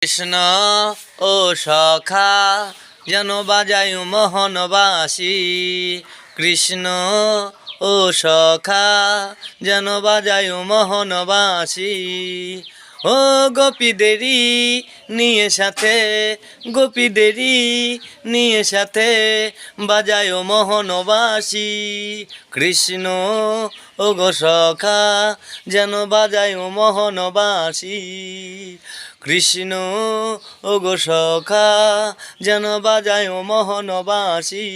কৃষ্ণ ও সখা যেন বাজায় মোহনবাসী। কৃষ্ণ ও সখা যেন বাজায় মোহনবাসী। ও গোপীদেরই নিয়ে সাথে, গোপীদেরই নিয়ে সাথে বাজায় মোহনবাসী। কৃষ্ণ ও গো সখা যেন বাজায় মোহনবাসী। কৃষ্ণ ও গো সখা যেন বাজায় মোহনবাসী।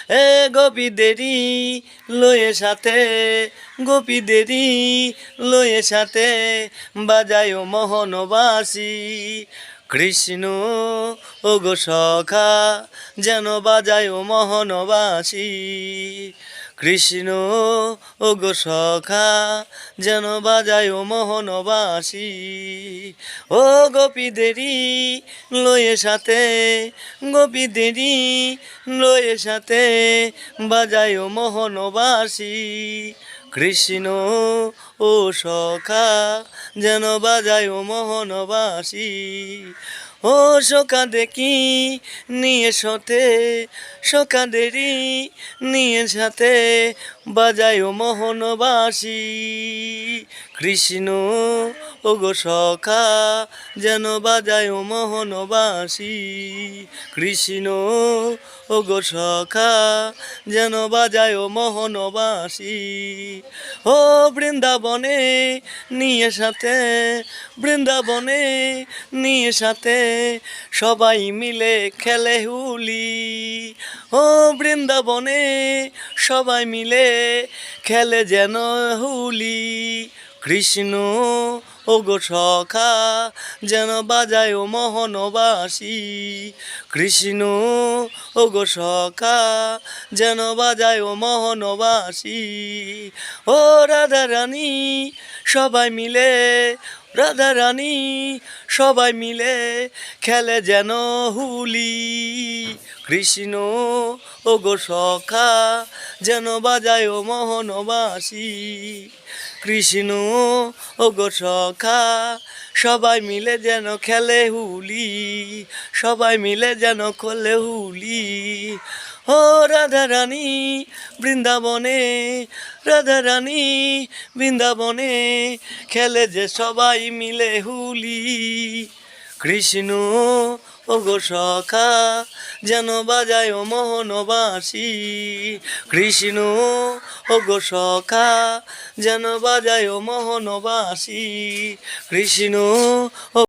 এ গোপীদেরই লয়ে সাথে, গোপীদেরই লয়ে সাথে বাজায় মোহনবাসী। কৃষ্ণ ও গো সখা যেন বাজায় মোহনবাসী। কৃষ্ণ ও গো সখা যেন বাজায় মোহনবাসী। ও গোপীদেরই লয়ে সাথে, গোপীদেরই লয়ে সাথে বাজায় মোহনবাসী। কৃষ্ণ ও সখা যেন বাজায় মোহনবাসী। ও সখা দেখি নিয়ে সাথে, সখাদেরই নিয়ে সাথে বাজায় মোহনবাসী। কৃষ্ণ ও গো সখা যেন বাজায় মোহনবাসী। কৃষ্ণ ও গো সখা যেন বাজায় মোহনবাসী। ও বৃন্দাবনে নিয়ে সাথে, বৃন্দাবনে নিয়ে সাথে সবাই মিলে খেলে হুলি। ও বৃন্দাবনে সবাই মিলে খেলে যেন হুলি। কৃষ্ণ ও গো সখা যেন বাজায় মোহনবাসী। কৃষ্ণ ও গো সখা যেন বাজায় মোহনবাসী। ও রাধা রানী সবাই মিলে, রাধা রানী সবাই মিলে খেলে যেন হুলি। কৃষ্ণ ও গো সখা যেন বাজায় মোহনবাসী। কৃষ্ণ ও গো সখা সবাই মিলে যেন খেলে হুলি, সবাই মিলে যেন খেলে হুলি। ও রাধা রানী বৃন্দাবনে, রাধা রানী বৃন্দাবনে খেলে যে সবাই মিলে হুলি। কৃষ্ণ ও গো সখা যেন বাজায় মোহনবাসী। কৃষ্ণ ও গো সখা যেন বাজায় মোহনবাসী। কৃষ্ণ ও